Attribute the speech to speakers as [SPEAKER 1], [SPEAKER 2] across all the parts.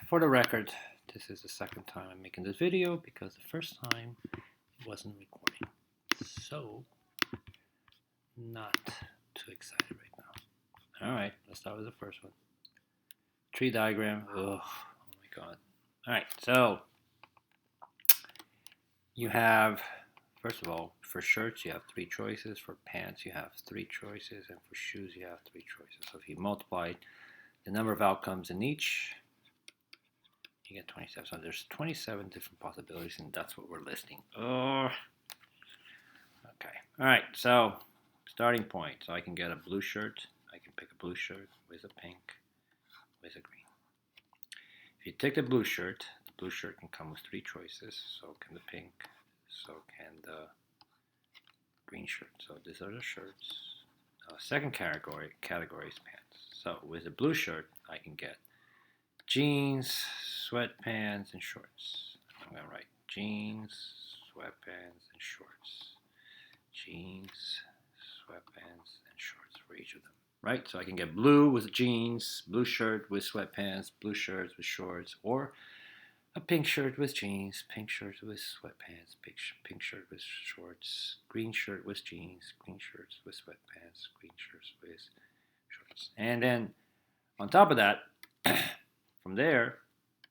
[SPEAKER 1] For the record, this is the second time I'm making this video because the first time it wasn't recording. So, not too excited right now. Alright, let's start with the first one. Tree diagram. Oh my god. Alright, so you have, first of all, for shirts you have 3 choices, for pants you have 3 choices, and for shoes you have 3 choices. So if you multiply the number of outcomes in each, you get 27. So there's 27 different possibilities, and that's what we're listing. Oh, okay. All right. So starting point. So I can get a blue shirt. I can pick a blue shirt with a pink, with a green. If you take the blue shirt can come with 3 choices. So can the pink. So can the green shirt. So these are the shirts. Second category is pants. So with the blue shirt, I can get jeans, sweatpants, and shorts. I'm going to write jeans, sweatpants, and shorts. Jeans, sweatpants, and shorts for each of them. Right? So I can get blue with jeans, blue shirt with sweatpants, blue shirts with shorts, or a pink shirt with jeans, pink shirt with sweatpants, pink shirt with shorts, green shirt with jeans, green shirts with sweatpants, green shirts with shorts. And then on top of that, from there,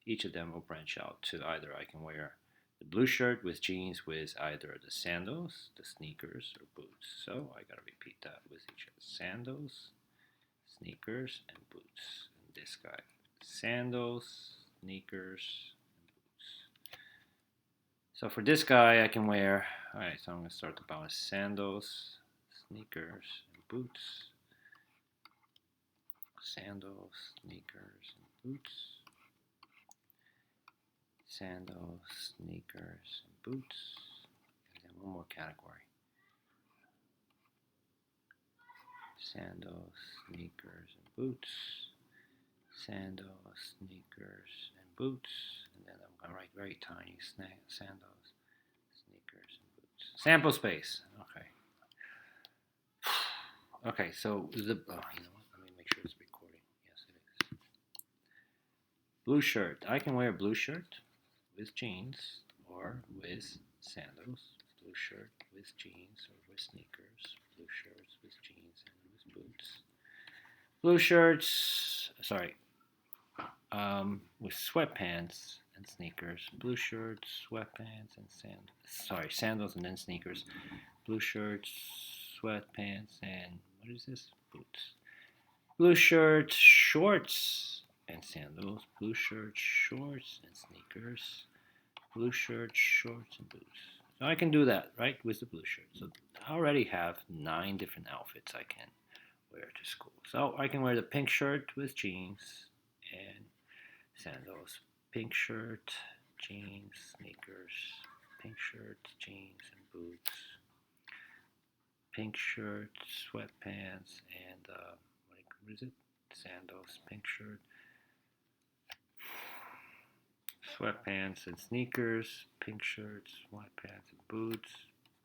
[SPEAKER 1] each of them will branch out to either I can wear the blue shirt with jeans with either the sandals, the sneakers, or boots. So I gotta repeat that with each of the sandals, sneakers, and boots. And this guy, sandals, sneakers, and boots. So for this guy, I can wear, alright, so I'm gonna start the bottom with sandals, sneakers, and boots. Sandals, sneakers, and boots. Sandals, sneakers, and boots. And then one more category. Sandals, sneakers, and boots. Sandals, sneakers, and boots. And then I'm going to write very tiny sandals, sneakers, and boots. Sample space. Okay. Okay, so you know what? Let me make sure it's recording. Yes, it is. Blue shirt. I can wear a blue shirt with jeans or with sandals. Blue shirt with jeans or with sneakers. Blue shirts with jeans and with boots. Blue shirts, with sweatpants and sneakers. Blue shirts, sweatpants, and sandals and then sneakers. Blue shirts, sweatpants, and what is this? Boots. Blue shirts, shorts, and sandals. Blue shirts, shorts, and sneakers. Blue shirts, shorts, and boots. So I can do that, right, with the blue shirt. So I already have 9 different outfits I can wear to school. So I can wear the pink shirt with jeans and sandals. Pink shirt, jeans, sneakers. Pink shirt, jeans, and boots. Pink shirt, sweatpants, and what is it? Sandals. Pink shirt, sweatpants, and sneakers. Pink shirts, sweatpants, and boots.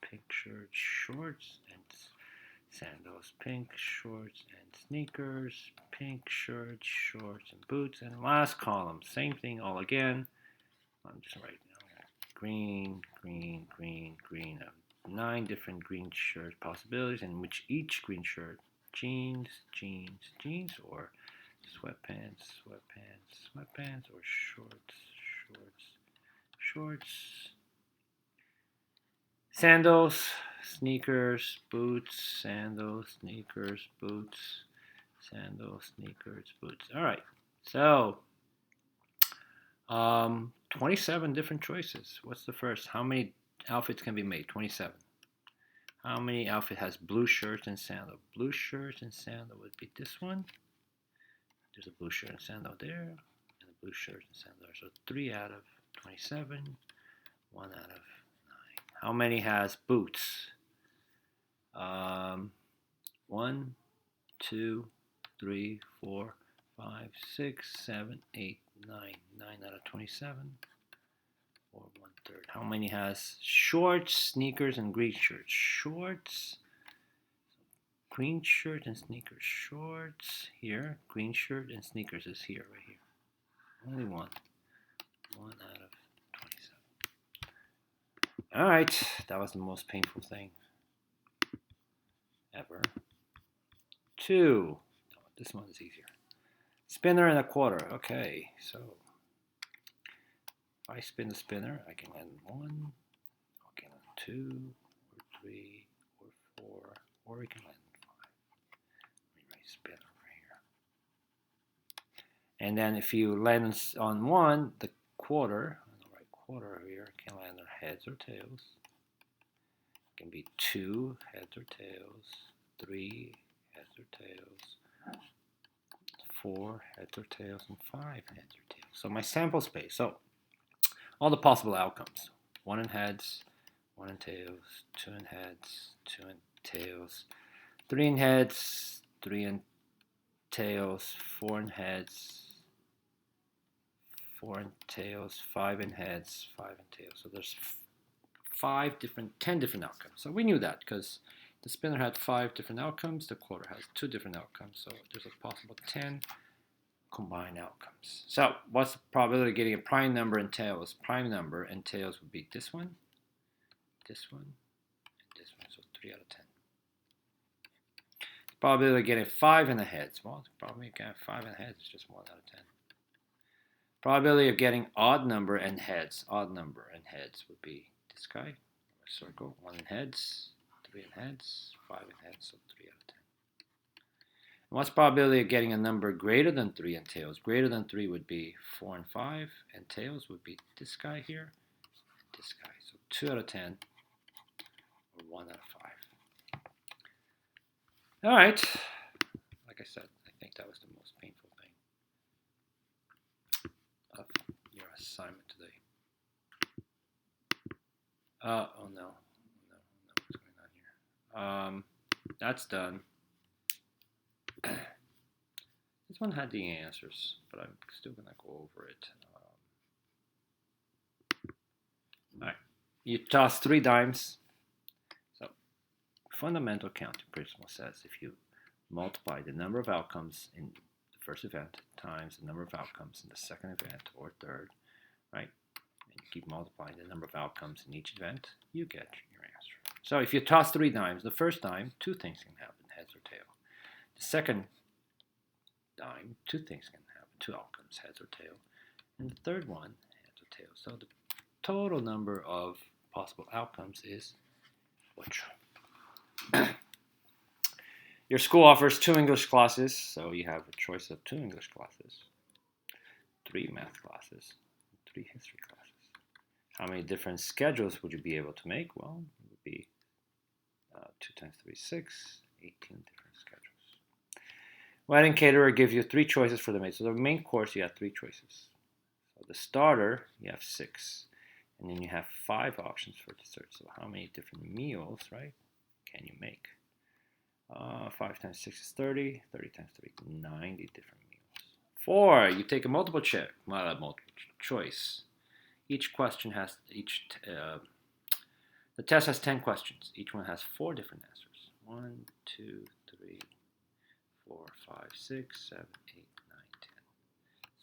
[SPEAKER 1] Pink shirt, shorts, and sandals. Pink shorts and sneakers. Pink shirt, shorts, and boots. And last column, same thing all again. I'm just writing green, green, green, green. 9 different green shirt possibilities, in which each green shirt, jeans, jeans, jeans, or sweatpants, sweatpants, sweatpants, or shorts, shorts, shorts, sandals, sneakers, boots, sandals, sneakers, boots, sandals, sneakers, boots. All right, so 27 different choices. What's the first? How many outfits can be made? 27. How many outfit has blue shirt and sandal? Blue shirt and sandal would be this one. There's a blue shirt and sandal there, and a blue shirt and sandal there. So 3 out of 27, 1 out of 9. How many has boots? 1, 2, 3, 4, 5, 6, 7, 8, 9. 9 out of 27, or 1/3. How many has shorts, sneakers, and green shirts? Shorts, green shirt and sneakers. Shorts here, green shirt and sneakers is here, right here. Only one. 1 out of 27. All right, that was the most painful thing ever. 2. Oh, this one is easier. Spinner and a quarter. Okay, so if I spin the spinner, I can land 1, I can land 2, or 3, or 4, or we can land 5. Let me write spinner right here. And then if you land on 1, the quarter, I'll write quarter here, can land on heads or tails. It can be 2 heads or tails, 3 heads or tails, 4 heads or tails, and 5 heads or tails. So my sample space. So all the possible outcomes. 1 in heads, 1 in tails, 2 in heads, 2 in tails, 3 in heads, 3 in tails, 4 in heads, 4 in tails, 5 in heads, 5 in tails. So there's 10 different outcomes. So we knew that because the spinner had 5 different outcomes, the quarter has 2 different outcomes. So there's a possible 10 combined outcomes. So what's the probability of getting a prime number in tails? Prime number in tails would be this one, and this one. So 3 out of 10. The probability of getting 5 in the heads. Well, the probability of getting 5 in the heads is just 1 out of 10. Probability of getting odd number in heads. Odd number in heads would be this guy. A circle. 1 in heads, 3 in heads, 5 in heads, so 3 out of 10. And what's the probability of getting a number greater than 3 in tails? Greater than 3 would be 4 and 5, and tails would be this guy here and this guy. So 2 out of 10 or 1 out of 5. All right. Like I said, I think that was the most painful thing of your assignment today. Oh no. What's going on here? That's done. This one had the answers, but I'm still going to go over it. All right. You toss 3 dimes. So, fundamental counting principle says if you multiply the number of outcomes in the first event times the number of outcomes in the second event or third, right? And you keep multiplying the number of outcomes in each event, you get your answer. So if you toss 3 dimes, the first dime, 2 things can happen, heads or tail. The second dime, 2 things can happen, 2 outcomes, heads or tail. And the third one, heads or tail. So the total number of possible outcomes is which? Your school offers 2 English classes, so you have a choice of 2 English classes, 3 math classes, 3 history classes. How many different schedules would you be able to make? Well, it would be 2 times 3 is 6, 18 different schedules. Wedding caterer gives you 3 choices for the main. So the main course, you have 3 choices. So the starter, you have 6. And then you have 5 options for dessert. So how many different meals, right, can you make? 5 times 6 is 30. 30 times 3 is 90 different meals. 4, you take a multiple choice. Each question has, the test has 10 questions. Each one has 4 different answers. 1, 2, 3, 4, 5, 6, 7, 8, 9, 10.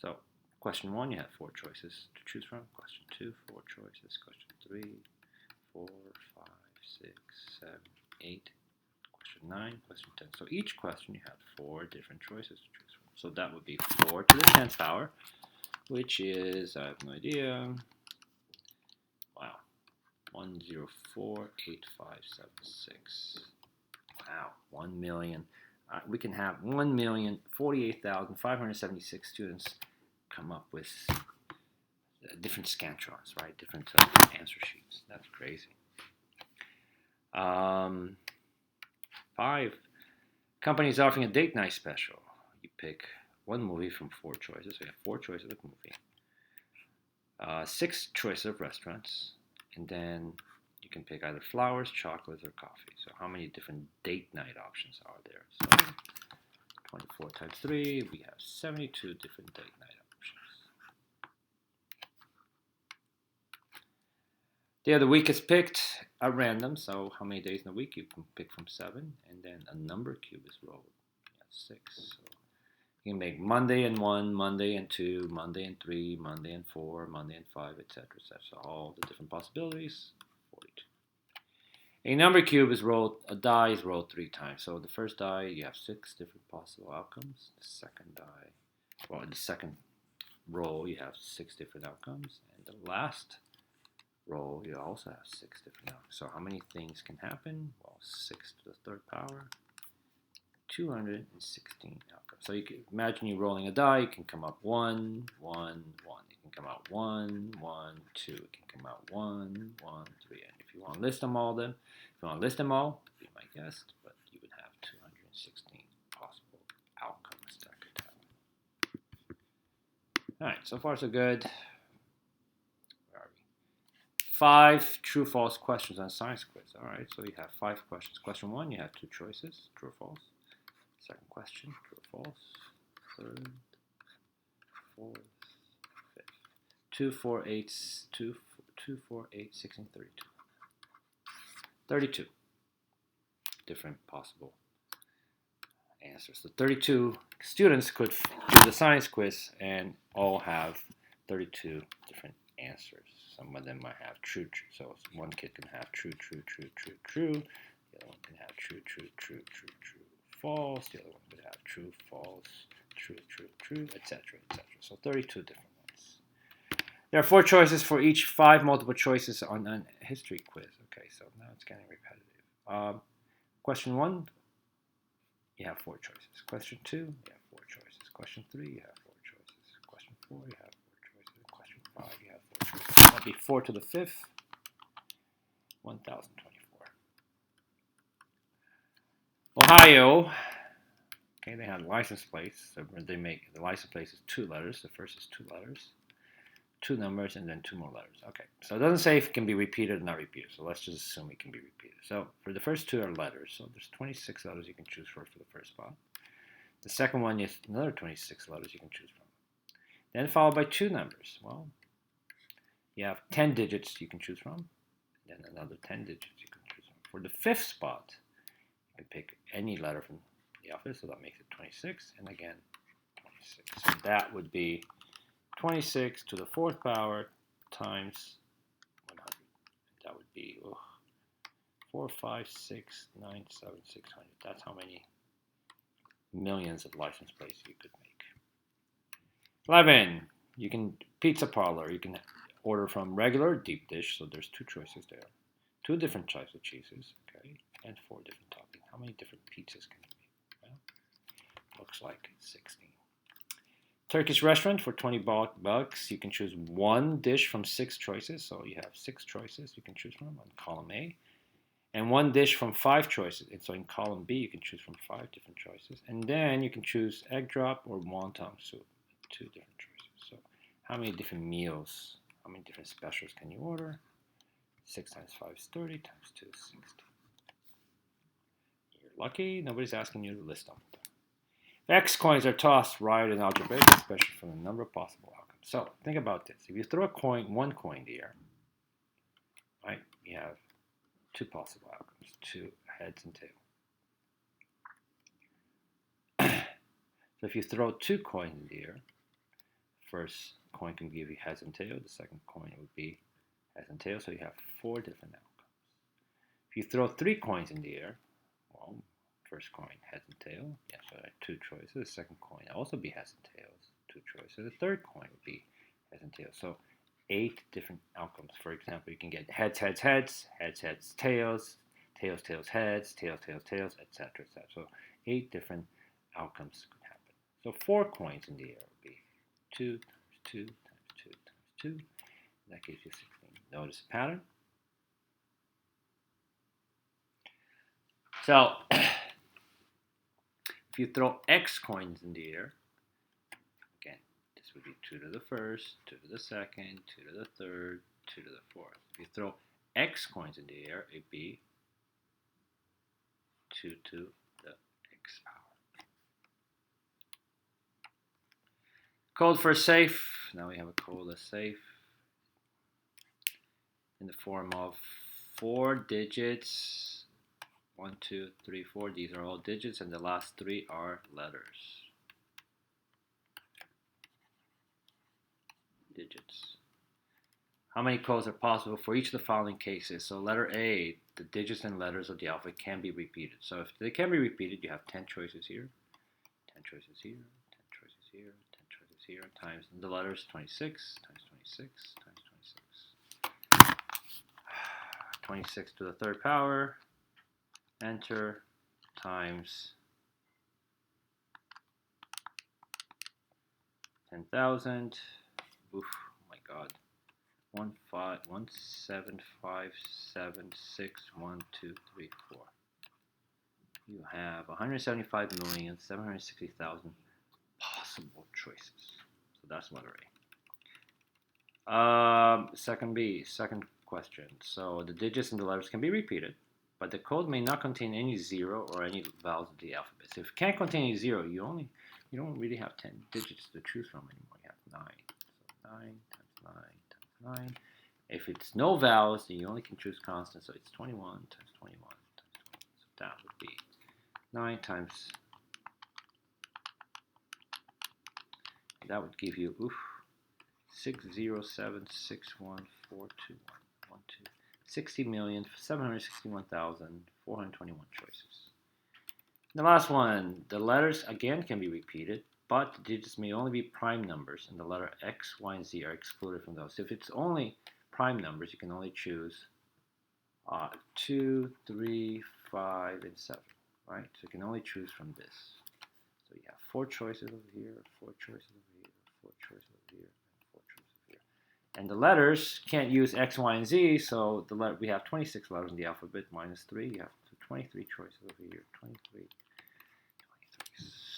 [SPEAKER 1] So question 1, you have 4 choices to choose from. Question 2, 4 choices. Question 3, 4, 5, 6, 7, 8. Question 9, question 10. So each question you have 4 different choices to choose from. So that would be 4 to the 10th power, which is, I have no idea, wow, 1048576. Wow, 1 million. We can have 1,048,576 students come up with different scantrons, right? Different answer sheets. That's crazy. 5. Companies offering a date night special. You pick 1 movie from 4 choices. So you have 4 choices of movie. 6 choices of restaurants. And then you can pick either flowers, chocolates, or coffee. So how many different date night options are there? So 24 times 3, we have 72 different date night options. Day of the week is picked at random. So how many days in a week? You can pick from 7. And then a number cube is rolled. You have 6. So You can make Monday and 1, Monday and 2, Monday and 3, Monday and 4, Monday and 5, etc. etc. So all the different possibilities. 42. A number cube is rolled, a die is rolled 3 times. So the first die, you have 6 different possible outcomes. The second die, well, in the second roll, you have 6 different outcomes. And the last roll, you also have 6 different outcomes. So how many things can happen? Well, 6 to the third power. 216 outcomes. So you can imagine you rolling a die. It can come up 1, 1, 1. It can come out 1, 1, 2. It can come out 1, 1, 3. And if you want to list them all, be my guest, but you would have 216 possible outcomes that could happen. All right, so far so good. Where are we? 5 true-false questions on science quiz. All right, so you have 5 questions. Question 1, you have 2 choices, true or false. Second question, true or false. Third, fourth, fifth. 2, 4, 8, 2, 4, 8, 16, 32. 32 different possible answers. So 32 students could do the science quiz and all have 32 different answers. Some of them might have true, so one kid can have true, true, true, true, true. The other one can have true, true, true, true, true, false. The other one would have true, false, true, true, true, etc., etc. So 32 different ones. There are 4 choices for each 5 multiple choices on a history quiz. Okay, so now it's getting repetitive. Question 1, you have 4 choices. Question 2, you have 4 choices. Question 3, you have 4 choices. Question 4, you have 4 choices. Question 5, you have 4 choices. That'll be 4 to the 5th, 1024. Ohio, okay, they have license plates. So they make the license plate is 2 letters. The first is 2 letters, 2 numbers, and then 2 more letters. Okay, so it doesn't say if it can be repeated or not repeated. So let's just assume it can be repeated. So for the first 2 are letters. So there's 26 letters you can choose for the first spot. The second one is another 26 letters you can choose from. Then followed by 2 numbers. Well, you have 10 digits you can choose from. Then another 10 digits you can choose from. For the 5th spot, you can pick any letter from the alphabet, so that makes it 26. And again, 26. So that would be 26 to the 4th power times 100. That would be 4, 5, 6, 9, 7, 600. That's how many millions of license plates you could make. 11. You can pizza parlor. You can order from regular, deep dish. So there's 2 choices there. 2 different types of cheeses, okay, and 4 different toppings. How many different pizzas can you make? Well, looks like 16. Turkish restaurant for 20 bucks. You can choose 1 dish from 6 choices. So you have 6 choices you can choose from on column A. And 1 dish from 5 choices. And so in column B, you can choose from 5 different choices. And then you can choose egg drop or wonton soup. 2 different choices. So how many different meals, how many different specials can you order? 6 times 5 is 30, times 2 is 60. You're lucky, nobody's asking you to list them. If X coins are tossed, write an algebraic expression from the number of possible outcomes. So think about this. If you throw a coin, 1 coin in the air, right, you have 2 possible outcomes, 2 heads and tails. So if you throw 2 coins in the air, first coin can give you heads and tails, the second coin would be heads and tails, so you have 4 different outcomes. If you throw 3 coins in the air, well, first coin heads and tails, yeah, so 2 choices. The second coin also be heads and tails, 2 choices. The third coin would be heads and tails. So 8 different outcomes. For example, you can get heads, heads, heads, heads, heads, tails, tails, tails, heads, tails, tails, tails, etc., etc. So 8 different outcomes could happen. So 4 coins in the air would be 2 times 2 times 2 times 2. That gives you 16. Notice the pattern. So if you throw X coins in the air, again, this would be 2 to the first, 2 to the second, 2 to the third, 2 to the fourth. If you throw X coins in the air, it'd be 2 to the X power. Code for a safe. Now we have a code of safe in the form of 4 digits. 1, 2, 3, 4. These are all digits, and the last 3 are letters. digits. How many codes are possible for each of the following cases? So letter A, the digits and letters of the alphabet can be repeated. So if they can be repeated, you have 10 choices here, 10 choices here, 10 choices here, 10 choices here, times the letters 26, times 26, times 26. 26 to the third power, enter, times 10,000. Oof, oh my god. 175761234. You have 175,760,000 possible choices. So that's letter A. Second question. So the digits and the letters can be repeated, but the code may not contain any zero or any vowels of the alphabet. So if it can't contain any zero, you don't really have 10 digits to choose from anymore. You have 9. So 9 times 9 times 9. If it's no vowels, then you only can choose constant. So it's 21 times 21 times 21. So that would be 9 times. That would give you 607614211. 60,761,421 choices. The last one, the letters again can be repeated, but the digits may only be prime numbers, and the letter X, Y, and Z are excluded from those. If it's only prime numbers, you can only choose 2, 3, 5, and 7, right? So you can only choose from this. So you have 4 choices over here, 4 choices over here, 4 choices over here, and 4 choices over here. And the letters can't use X, Y, and Z, so we have 26 letters in the alphabet minus 3. You have 23 choices over here, 23.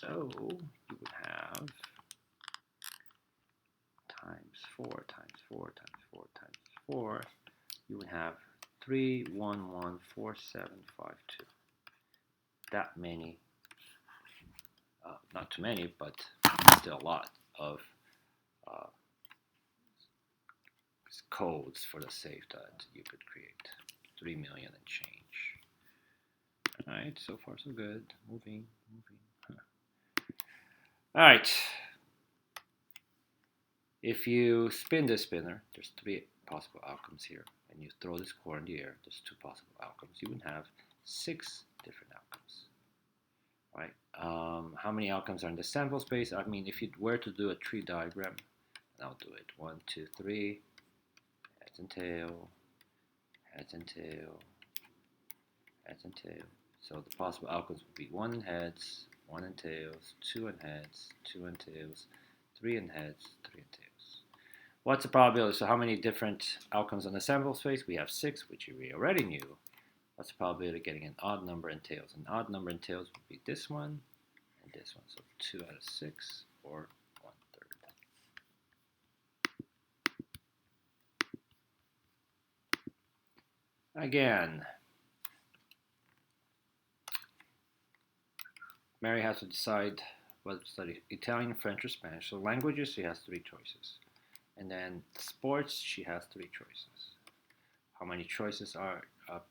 [SPEAKER 1] So you would have times 4 times 4 times 4 times 4. You would have 3114752. That many, not too many, but still a lot of codes for the safe that you could create. 3 million and change. All right, so far so good. Moving. All right. If you spin this spinner, there's 3 possible outcomes here, and you throw this core in the air, there's 2 possible outcomes. You would have 6 different outcomes, right? How many outcomes are in the sample space? I mean, if you were to do a tree diagram, and I'll do it. 1, 2, 3, heads and tail, heads and tail, heads and tail. So the possible outcomes would be 1 in heads, 1 in tails, 2 in heads, 2 in tails, 3 in heads, 3 in tails. What's the probability? So how many different outcomes on the sample space? We have 6, which we already knew. What's the probability of getting an odd number in tails? An odd number in tails would be this one and this one. So 2 out of 6, or 1/3. Again, Mary has to decide whether to study Italian, French, or Spanish. So languages, she has 3 choices. And then sports, she has 3 choices. How many choices are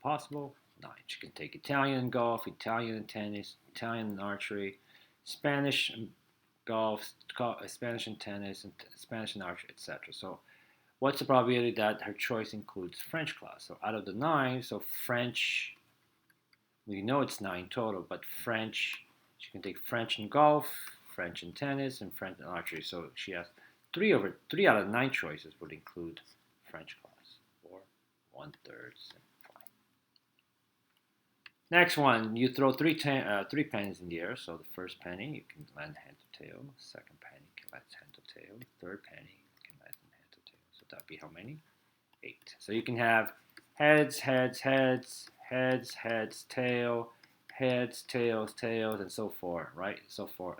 [SPEAKER 1] possible? 9. She can take Italian in golf, Italian in tennis, Italian in archery, Spanish in golf, Spanish in tennis, and Spanish in archery, etc. So what's the probability that her choice includes French class? So out of the 9, so French, we know it's 9 total, but French, she can take French in golf, French in tennis, and French in archery. So she has 3 out of 9 choices would include French class, or 1/3. Next one, you throw 3 pennies in the air. So the first penny you can land head to tail. Second penny you can land head to tail. Third penny you can land head to tail. So that'd be how many? 8. So you can have heads, heads, heads, heads, heads, tail, heads, tails, tails, and so forth, right? So forth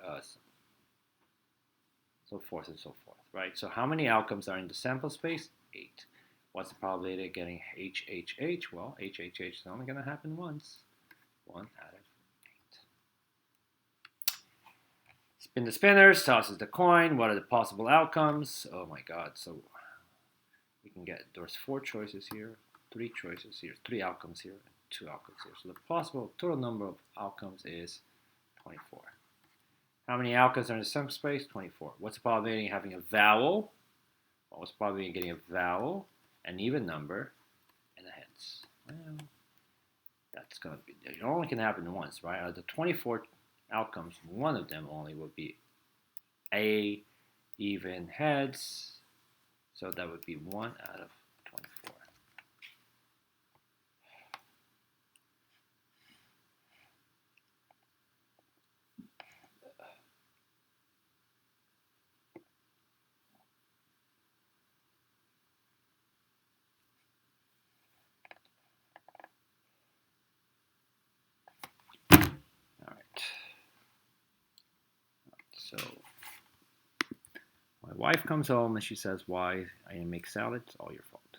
[SPEAKER 1] and so forth, right? So how many outcomes are in the sample space? 8. What's the probability of getting HHH? Well, HHH is only going to happen once. 1 out of 8. Spin the spinners, tosses the coin. What are the possible outcomes? Oh my god, so we can get, there's 4 choices here, 3 choices here, 3 outcomes here, and 2 outcomes here. So the possible total number of outcomes is 24. How many outcomes are in the sample space? 24. What's the probability of having a vowel? Most probably getting a vowel, an even number, and a heads. Well, that's going to be, it only can happen once, right? Out of the 24 outcomes, one of them only would be a even heads. So that would be 1 out of 24. All right. So my wife comes home and she says, "Why I didn't make salad? It's all your fault."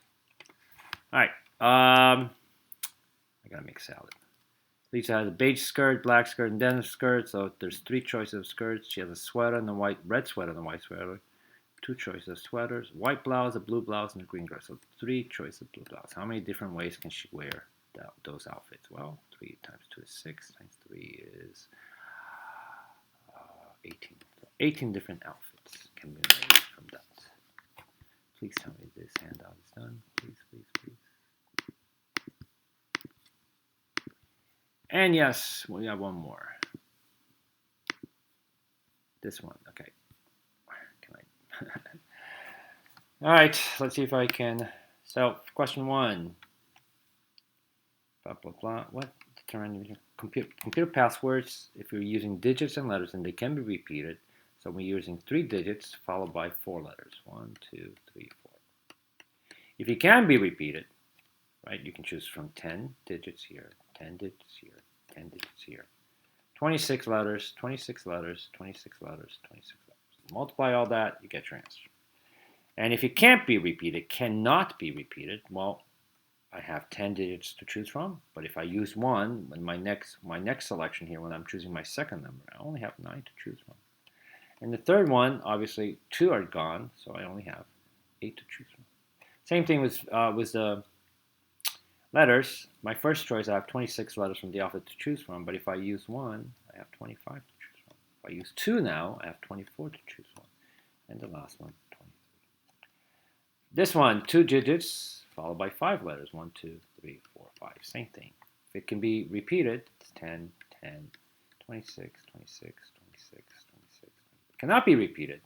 [SPEAKER 1] All right. I gotta make salad. Lisa has a beige skirt, black skirt, and denim skirt. So there's 3 choices of skirts. She has a sweater and a red sweater and a white sweater. 2 choices of sweaters, white blouse, a blue blouse, and a green dress. So 3 choices of blue blouse. How many different ways can she wear those outfits? Well, 3 times 2 is 6, times 3 is 18. So 18 different outfits can be made from that. Please tell me this handout is done. Please, please, please. And yes, we have one more. This one, okay. Can I? All right, let's see if I can. So, question 1. Blah, blah, blah. What? Determine computer passwords. If you're using digits and letters, and they can be repeated. So we're using 3 digits followed by 4 letters. 1, 2, 3, 4. If it can be repeated, right, you can choose from 10 digits here, 10 digits here, 10 digits here. 26 letters, 26 letters, 26 letters, 26 letters. Multiply all that, you get your answer. And if it can't be repeated, cannot be repeated, well, I have 10 digits to choose from, but if I use 1, in my next selection here, when I'm choosing my second number, I only have 9 to choose from. And the third one, obviously, 2 are gone, so I only have 8 to choose from. Same thing with the letters. My first choice, I have 26 letters from the alphabet to choose from, but if I use 1, I have 25 to choose from. If I use 2 now, I have 24 to choose from. And the last one, 23. This one, 2 digits, followed by 5 letters. 1, 2, 3, 4, 5. Same thing. If it can be repeated, it's 10, 10, 26, 26, 26, 26. If it cannot be repeated,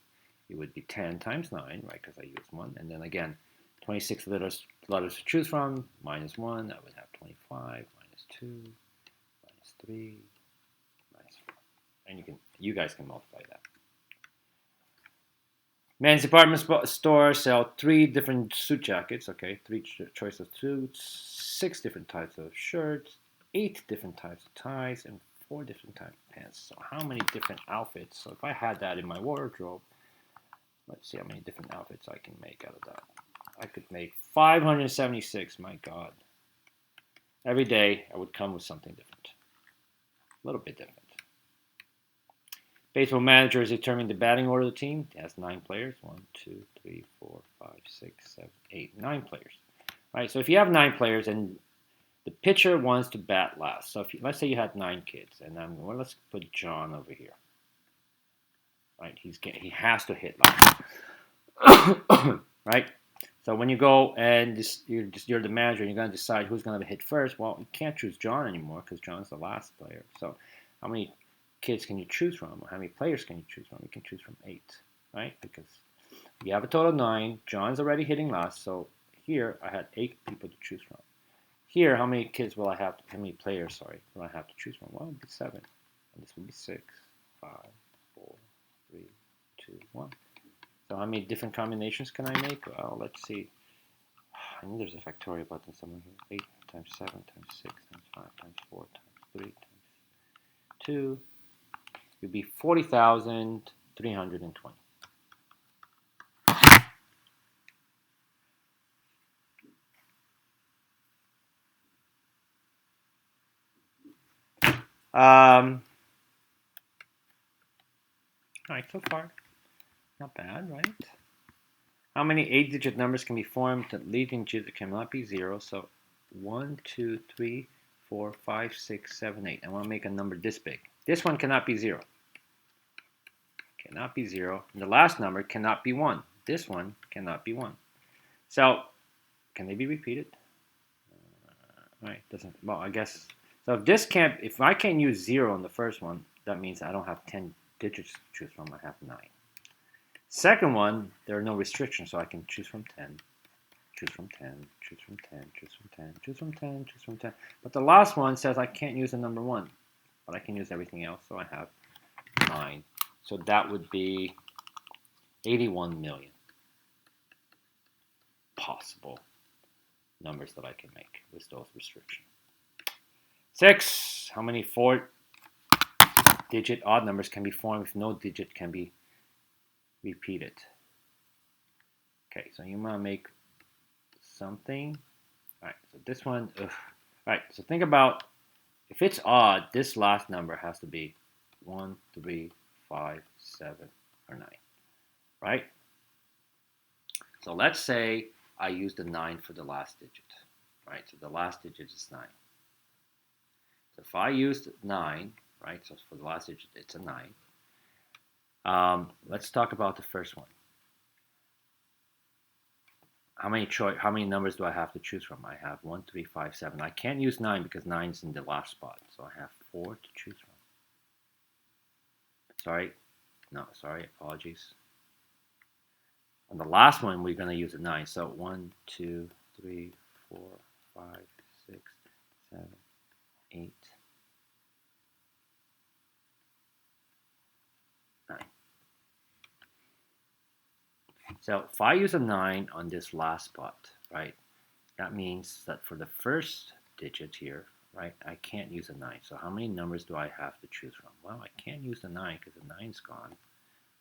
[SPEAKER 1] it would be 10 times 9, right, because I used 1. And then again, 26 letters to choose from, minus 1, I would have 25, minus 2, minus 3, minus 4. And you guys can multiply that. Men's department store sell 3 different suit jackets, okay, 3 choices of suits, 6 different types of shirts, 8 different types of ties, and 4 different types of pants. So how many different outfits? So if I had that in my wardrobe, let's see how many different outfits I can make out of that. I could make 576, my God. Every day I would come with something different. A little bit different. Baseball manager is determining the batting order of the team. It has 9 players. 1, 2, 3, 4, 5, 6, 7, 8, 9 players. All right, so if you have 9 players and the pitcher wants to bat last. So let's say you had 9 kids, and let's put John over here. Right, he has to hit last. Right? So when you go and you're the manager and you're going to decide who's going to hit first, well, you can't choose John anymore because John's the last player. So how many kids can you choose from? Or how many players can you choose from? You can choose from 8, right? Because you have a total of 9. John's already hitting last. So here I had 8 people to choose from. Here, how many kids will I have? How many players, will I have to choose from? Well, it would be 7. And this would be 6, 5, 4, 3, 2, 1. So how many different combinations can I make? Well, let's see. I know there's a factorial button somewhere here. 8 times 7 times 6 times 5 times 4 times 3 times 2. It would be 40,320. All right, so far, not bad, right? How many 8-digit numbers can be formed? The leading digit cannot be 0. So 1, 2, 3, 4, 5, 6, 7, 8. I want to make a number this big. This one cannot be 0. Cannot be 0. And the last number cannot be 1. this one cannot be 1. So, can they be repeated? Right, doesn't, well, I guess, so if I can't use 0 on the first one, that means I don't have 10 digits to choose from, I have 9. Second one, there are no restrictions, so I can choose from 10, choose from 10, choose from 10, choose from 10, choose from 10, choose from 10. But the last one says I can't use the number 1, but I can use everything else, so I have 9. So that would be 81 million possible numbers that I can make with those restrictions. 6, how many 4-digit odd numbers can be formed if no digit can be repeated? Okay, so you want to make something. All right, so this one, all right, so think about, if it's odd, this last number has to be 1, 3, 5, 7, or 9, right? So let's say I use the 9 for the last digit, right? So the last digit is 9. So if I use 9, right, so for the last digit, it's a 9. Let's talk about the first one. How many numbers do I have to choose from? I have 1, 3, 5, 7. I can't use 9 because 9 is in the last spot. So I have 4 to choose from. Apologies. On the last one, we're going to use a 9. So 1, 2, 3, 4, 5, 6, 7, 8, 9. So if I use a 9 on this last spot, right, that means that for the first digit here, right, I can't use a 9. So how many numbers do I have to choose from? Well, I can't use the 9 because the 9's gone,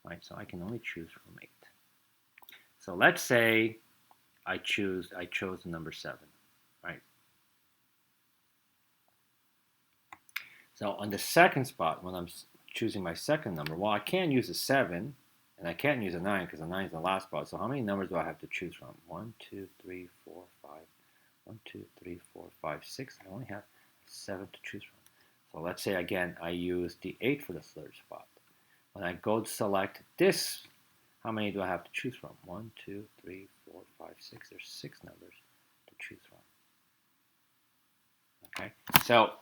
[SPEAKER 1] right? So I can only choose from 8. So let's say I chose the number 7, right? So on the second spot, when I'm choosing my second number, well, I can't use a 7, and I can't use a 9 because the 9 is the last spot. So how many numbers do I have to choose from? 1, 2, 3, 4, 5. 1, 2, 3, 4, 5, 6. I only have 7 to choose from. So let's say again, I use the 8 for the third spot. When I go to select this, how many do I have to choose from? 1, 2, 3, 4, 5, 6. There's 6 numbers to choose from. Okay, so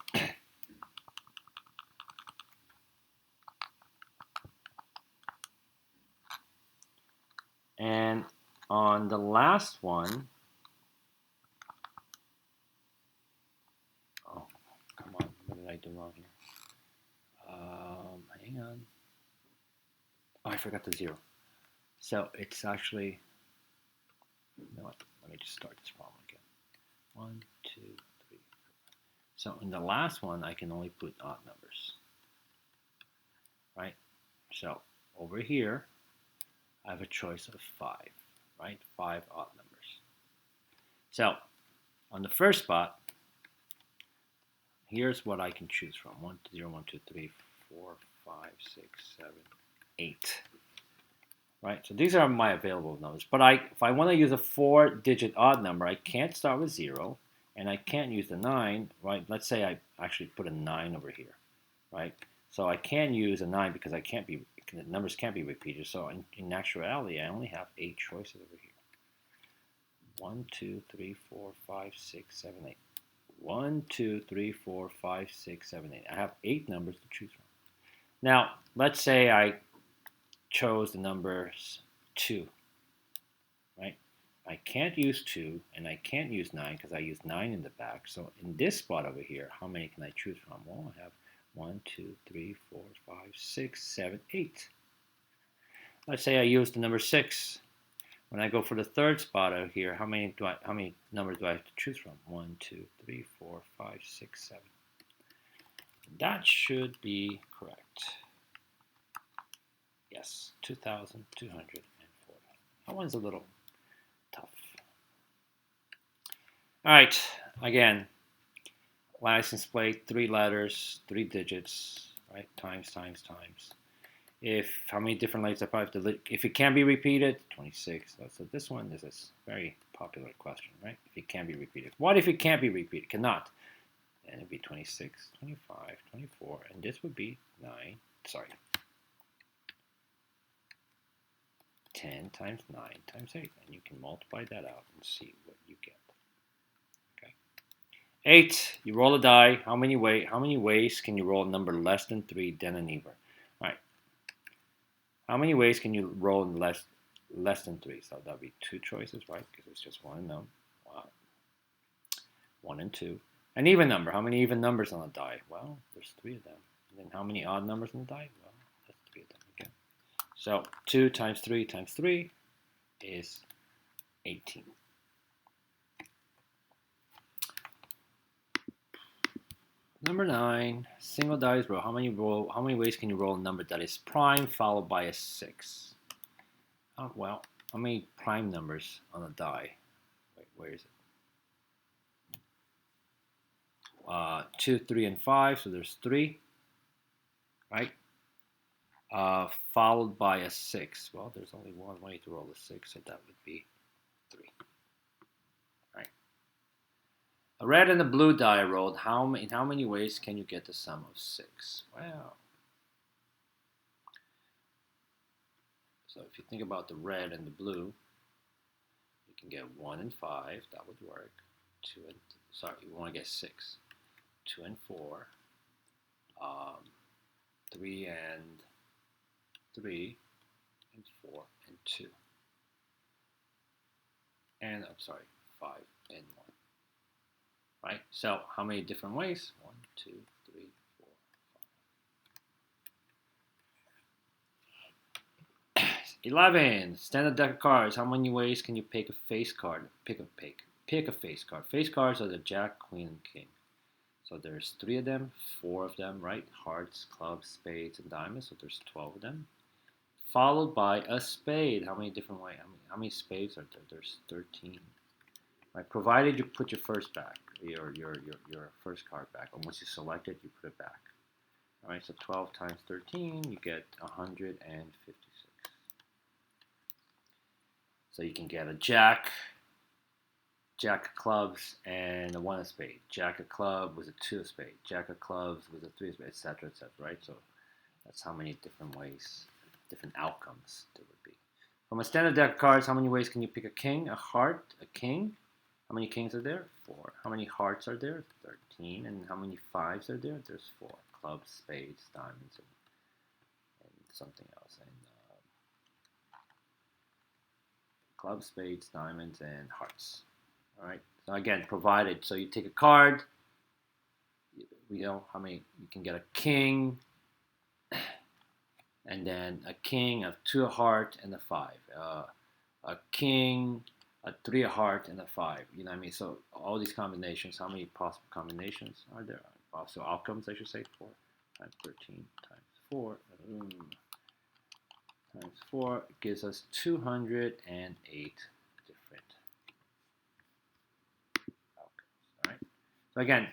[SPEAKER 1] and on the last one, oh, come on, what did I do wrong here? Hang on. Oh, I forgot the 0. So it's actually, you know what? Let me just start this problem again. 1, 2, 3. So in the last one, I can only put odd numbers, right? So over here, I have a choice of 5, right? 5 odd numbers. So on the first spot, here's what I can choose from. 1, 0, 1, 2, 3, 4, 5, 6, 7, 8. Right, so these are my available numbers. But if I want to use a 4-digit odd number, I can't start with 0, and I can't use the 9, right? Let's say I actually put a 9 over here, right? So I can use a 9 because the numbers can't be repeated. So in actuality, I only have 8 choices over here. 1, 2, 3, 4, 5, 6, 7, 8. 1, 2, 3, 4, 5, 6, 7, 8. I have 8 numbers to choose from. Now, let's say I chose the numbers 2, right? I can't use 2 and I can't use 9 because I used 9 in the back. So in this spot over here, how many can I choose from? Well, I have 1, 2, 3, 4, 5, 6, 7, 8. Let's say I use the number 6. When I go for the third spot over here, how many numbers do I have to choose from? 1, 2, 3, 4, 5, 6, 7. That should be correct. Yes, 2,240. That one's a little tough. All right, again, license plate, 3 letters, 3 digits, right? Times. How many different lights I have to, if it can be repeated, 26. So this one is a very popular question, right? If it can be repeated. What if it can't be repeated? Cannot. And it'd be 26, 25, 24, and this would be 9. Sorry. 10 times 9 times 8. And you can multiply that out and see what you get. Okay. 8, you roll a die. How many ways can you roll a number less than 3, then an even? All right. How many ways can you roll less than 3? So that'll be 2 choices, right? Because it's just one unknown. 1 and 2. An even number. How many even numbers on a die? Well, there's 3 of them. And then how many odd numbers on the die? Well, that's 3 of them again. So 2 times 3 times 3 is 18. Number 9, single dice roll. How many ways can you roll a number that is prime followed by a 6? Oh, well, how many prime numbers on a die? Wait, where is it? 2, 3, and 5, so there's 3, right? Followed by a 6. Well, there's only one way to roll a 6, so that would be 3. Right. A red and a blue die rolled. In how many ways can you get the sum of 6? Well, so if you think about the red and the blue, you can get 1 and 5. That would work. 2 and you want to get 6. 2 and 4. 3 and 3 and 4 and 2. And 5 and 1. Right? So how many different ways? 1, 2, 3, 4, 5. 11. Standard deck of cards. How many ways can you pick a face card? Pick a face card. Face cards are the Jack, Queen, and King. So there's 3 of them, 4 of them, right? Hearts, clubs, spades, and diamonds. So there's 12 of them. Followed by a spade. How many different ways? How many spades are there? There's 13. Right? Provided you put your first back, your first card back. And once you select it, you put it back. All right. So 12 times 13, you get 156. So you can get a jack of clubs, and a 1 of spade. Jack of club was a 2 of spade. Jack of clubs was a 3 of spade, etc., etc. Right? So that's how many different ways, different outcomes there would be. From a standard deck of cards, how many ways can you pick a king, a heart, a king? How many kings are there? 4. How many hearts are there? 13. And how many 5s are there? There's 4. Clubs, spades, diamonds, and something else. And clubs, spades, diamonds, and hearts. All right. So again, provided. So you take a card. We know how many. You can get a king, and then a king, a 2 of heart, and a 5. A king, a 3 of heart, and a 5. You know what I mean? So all these combinations. How many possible combinations are there? Possible outcomes, I should say. 4 times 13 times 4. Times 4 gives us 208 different outcomes. All right. So again,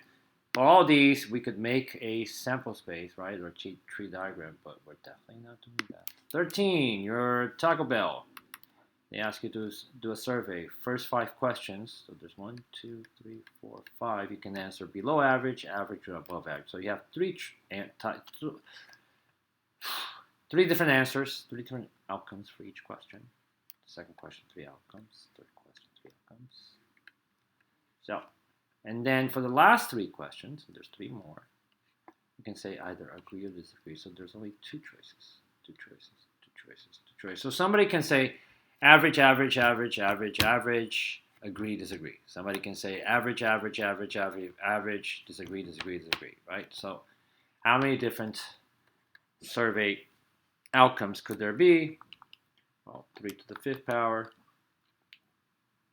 [SPEAKER 1] for all these, we could make a sample space, right, or a tree diagram, but we're definitely not doing that. 13, your Taco Bell. They ask you to do a survey. First 5 questions. So there's 1, 2, 3, 4, 5. You can answer below average, average, or above average. So you have 3 different answers, 3 different outcomes for each question. Second question, 3 outcomes. Third question, 3 outcomes. So, and then for the last 3 questions, there's 3 more. You can say either agree or disagree. So there's only 2 choices. 2 choices, 2 choices, 2 choices. So somebody can say average, average, average, average, average, agree, disagree. Somebody can say average, average, average, average, average, disagree, disagree, disagree, right? So how many different survey outcomes could there be? Well, 3 to the 5th power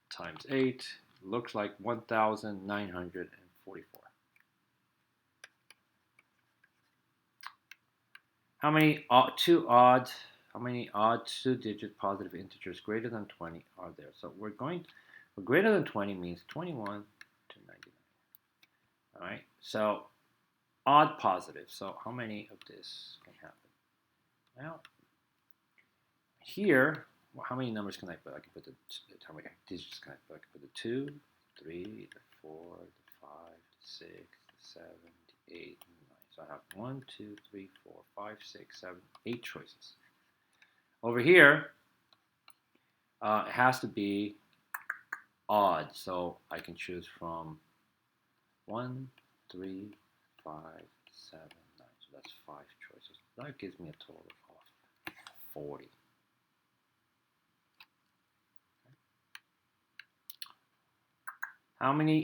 [SPEAKER 1] times 8 looks like 1,944. How many odd 2-digit positive integers greater than 20 are there? So greater than 20 means 21 to 99. All right. So odd positive. So how many of this can happen? Well, here, how many numbers can I put? I can put how many digits can I put? I can put the 2, 3, the 4, the 5, the 6, the 7, the 8, and the 9. So I have 1, 2, 3, 4, 5, 6, 7, 8 choices. Over here, It has to be odd, so I can choose from 1, 3, 5, 7, 9. So that's 5 choices. That gives me a total of 40. How many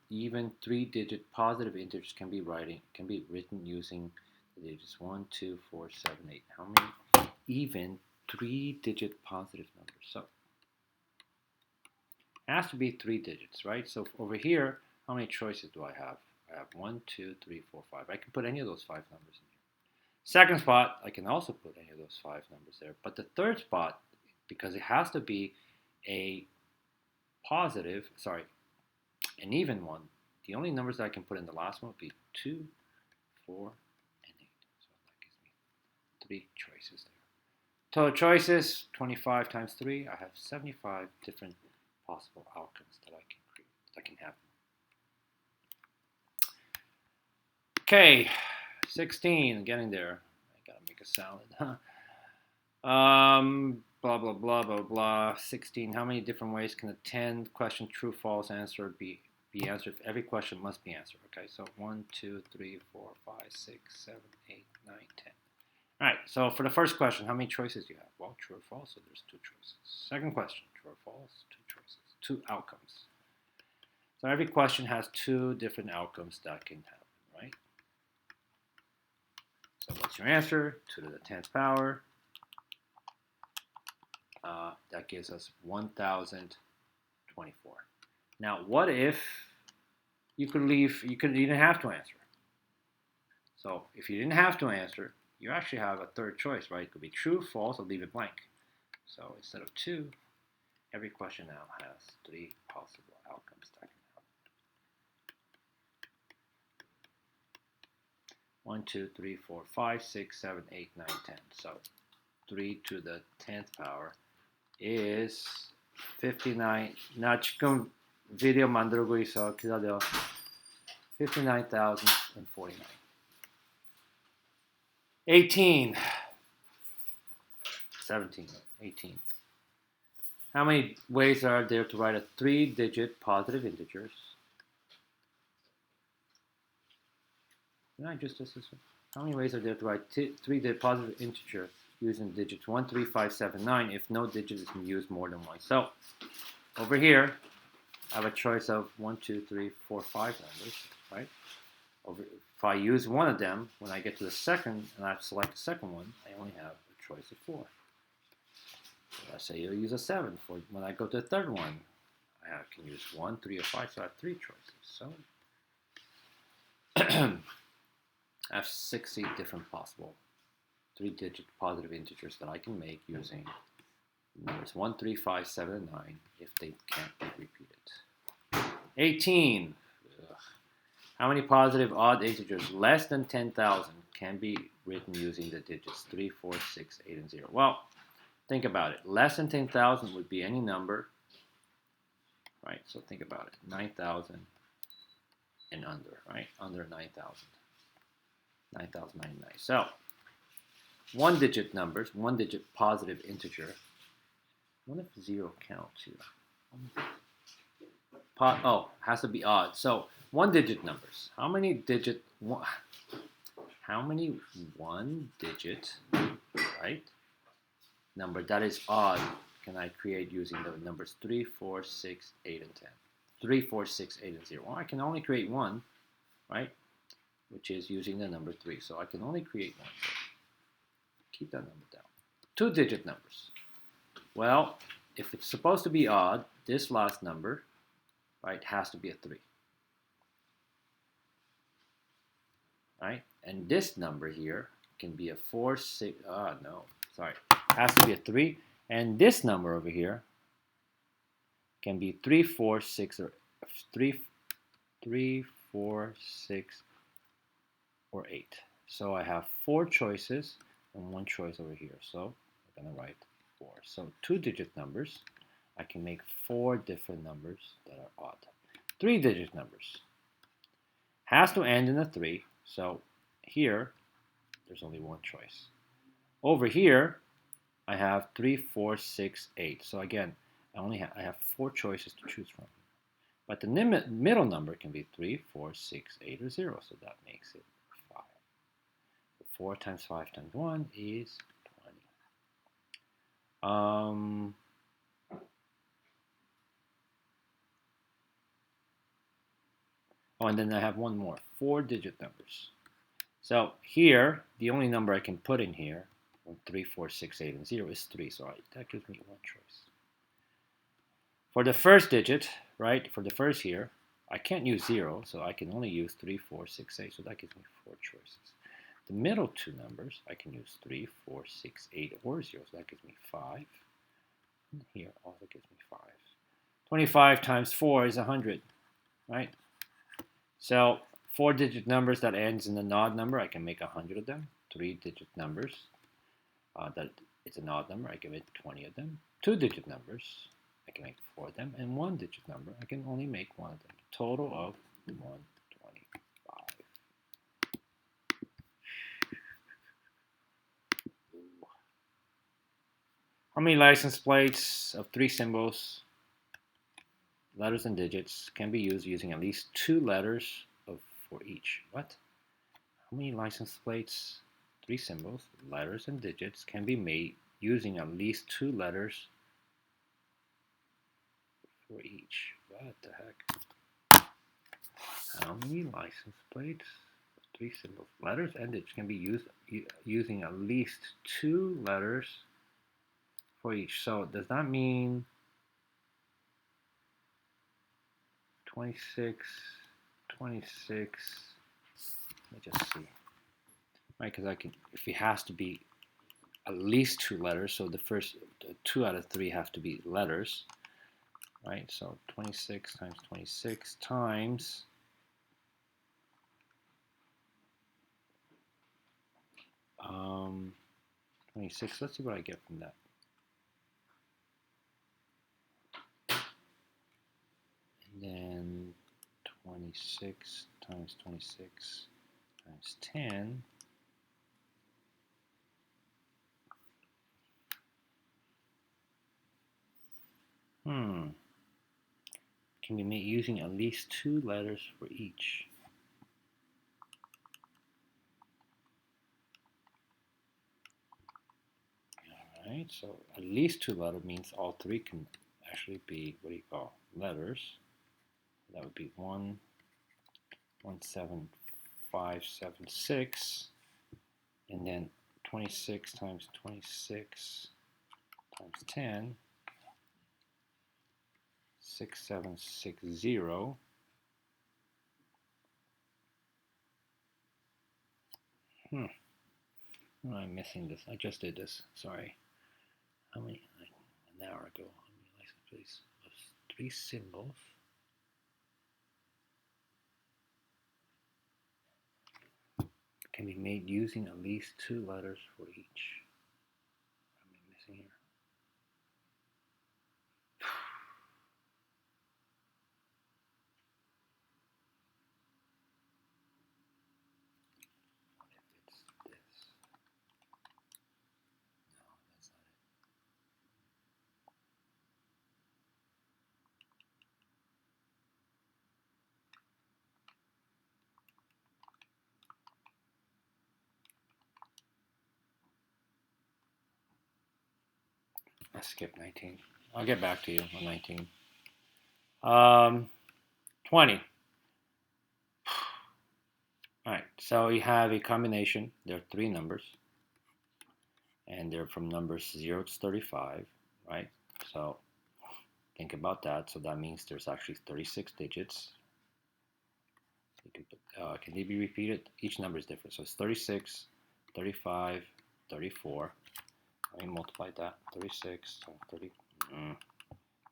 [SPEAKER 1] even three-digit positive integers can be written using the digits 1, 2, 4, 7, 8? How many even three-digit positive numbers? So it has to be 3 digits, right? So over here, how many choices do I have? I have 1, 2, 3, 4, 5. I can put any of those 5 numbers in here. Second spot, I can also put any of those 5 numbers there. But the third spot, because it has to be a an even one, the only numbers that I can put in the last one would be 2, 4, and 8. So that gives me 3 choices there. Total choices, 25 times 3. I have 75 different possible outcomes that I can create, that can happen. Okay, 16, getting there. I gotta make a salad, huh? Blah, blah, blah, blah, blah. 16, how many different ways can a 10 question true, false answer be answered? Every question must be answered. Okay, so 1, 2, 3, 4, 5, 6, 7, 8, 9, 10. All right, so for the first question, how many choices do you have? Well, true or false, so there's 2 choices. Second question, true or false, 2 choices, 2 outcomes. So every question has 2 different outcomes that can happen, right? So what's your answer? 2 to the 10th power. That gives us 1,024. Now, what if you didn't have to answer? So if you didn't have to answer, you actually have a third choice, right? It could be true, false, or leave it blank. So instead of 2, every question now has 3 possible outcomes that can happen. 1, 2, 3, 4, 5, 6, 7, 8, 9, 10. So 3 to the 10th power is 59. 나 지금 비디오 만들고 있어. 기다려. 59,049. 18. 17. 18. How many ways are there to write a 3-digit positive integers? Did I just this one? How many ways are there to write 3-digit positive integer using digits 1, 3, 5, 7, 9 if no digit is used more than one? So over here, I have a choice of 1, 2, 3, 4, 5 numbers, right? If I use one of them, when I get to the second and I select the second one, I only have a choice of 4. So let's say you'll use a 7. For when I go to the third one, I can use 1, 3, or 5, so I have 3 choices. So I have 60 different possible 3-digit positive integers that I can make using numbers 1, 3, 5, 7, and 9 if they can't be repeated. 18. Ugh. How many positive odd integers less than 10,000 can be written using the digits 3, 4, 6, 8, and 0? Well, think about it. Less than 10,000 would be any number, right? So think about it. 9,000 and under, right? Under 9,000. 9,099. So, 1-digit numbers, 1-digit positive integer. What if 0 counts here? Has to be odd. So 1-digit numbers. How many 1-digit, right, number that is odd can I create using the numbers 3, 4, 6, 8, and 10? 3, 4, 6, 8, and 0. Well, I can only create one, right, which is using the number 3. So I can only create one. So keep that number down. 2-digit numbers. Well, if it's supposed to be odd, this last number, right, has to be a 3. Right? And this number here can be a 4, 6, has to be a 3. And this number over here can be 3, 4, 6, or 3, 4, 6, or 8. So I have 4 choices and 1 choice over here. So I'm going to write 4. So 2-digit numbers, I can make 4 different numbers that are odd. 3-digit numbers has to end in a 3. So here, there's only 1 choice. Over here, I have 3, 4, 6, 8. So again, I have 4 choices to choose from. But the middle number can be 3, 4, 6, 8, or 0. So that makes it 5. So 4 times 5 times 1 is 20. Oh, and then I have one more, 4-digit numbers. So here, the only number I can put in here, 3, 4, 6, 8, and 0 is 3. So that gives me one choice. For the first digit, right, for the first here, I can't use 0, so I can only use 3, 4, 6, 8. So that gives me 4 choices. The middle two numbers, I can use 3, 4, 6, 8, or 0. So that gives me 5. And here also gives me 5. 25 times 4 is 100, right? So 4-digit numbers that ends in an odd number, I can make 100 of them. 3-digit numbers that it's an odd number, I can make 20 of them. 2-digit numbers, I can make 4 of them. And 1-digit number, I can only make 1 of them. Total of 125. How many license plates of 3 symbols, letters and digits, can be used using at least 2 letters for each? What? How many license plates, 3 symbols, letters, and digits can be made using at least 2 letters for each? What the heck? How many license plates, 3 symbols, letters, and digits can be used using at least 2 letters for each? So does that mean 26, 26? Let me just see. Right, because if it has to be at least 2 letters, so the first 2 out of 3 have to be letters, right? So 26 times 26 times 26. Let's see what I get from that. And then 26 times 26 times 10. Can be made using at least 2 letters for each. Alright, so at least 2 letters means all 3 can actually be, what do you call, letters. That would be 1, 1, 7, 5, 7, 6. And then 26 times 26 times 10. 6760. Am I missing this? I just did this. Sorry. How many? An hour ago. How many license plates of 3 symbols? Can be made using at least 2 letters for each. What am I missing here? I skipped 19. I'll get back to you on 19. 20. Alright, so you have a combination. There are 3 numbers. And they're from numbers 0 to 35, right? So think about that. So that means there's actually 36 digits. You can put, can they be repeated? Each number is different. So it's 36, 35, 34. Let me multiply that. 36 times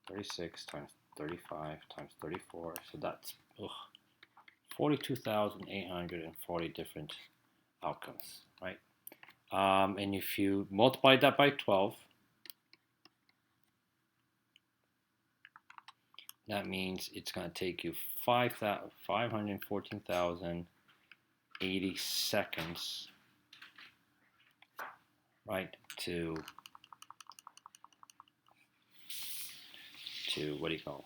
[SPEAKER 1] 36 times 35 times 34. So that's 42,840 different outcomes, right? And if you multiply that by 12, that means it's going to take you 514,080 seconds, right, to to, what do you call,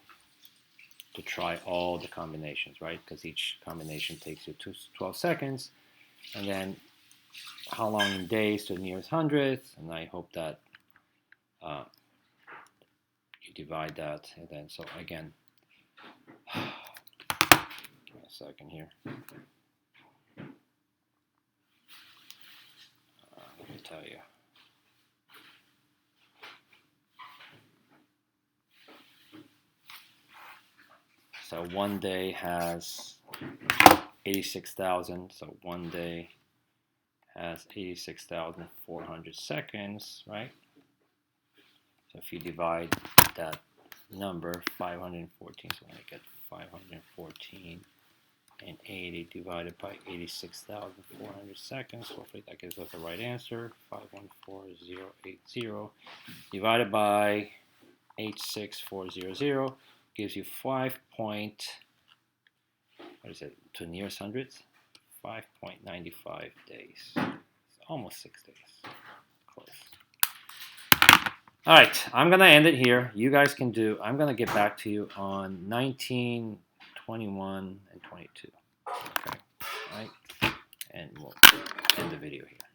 [SPEAKER 1] to try all the combinations, right? Because each combination takes you 12 seconds. And then how long in days to the nearest hundredth. And I hope that you divide that. And then, so again, give me a second here. Let me tell you. So one day has 86,000. So one day has 86,400 seconds, right? So if you divide that number, 514, so when I get 514 and 80 divided by 86,400 seconds, hopefully that gives us the right answer, 514080 divided by 86400 gives you 5 what is it, to nearest hundredth? 5.95 days. It's almost 6 days. Close. All right, I'm going to end it here. You guys can do, I'm going to get back to you on 19, 21, and 22. Okay, all right? And we'll end the video here.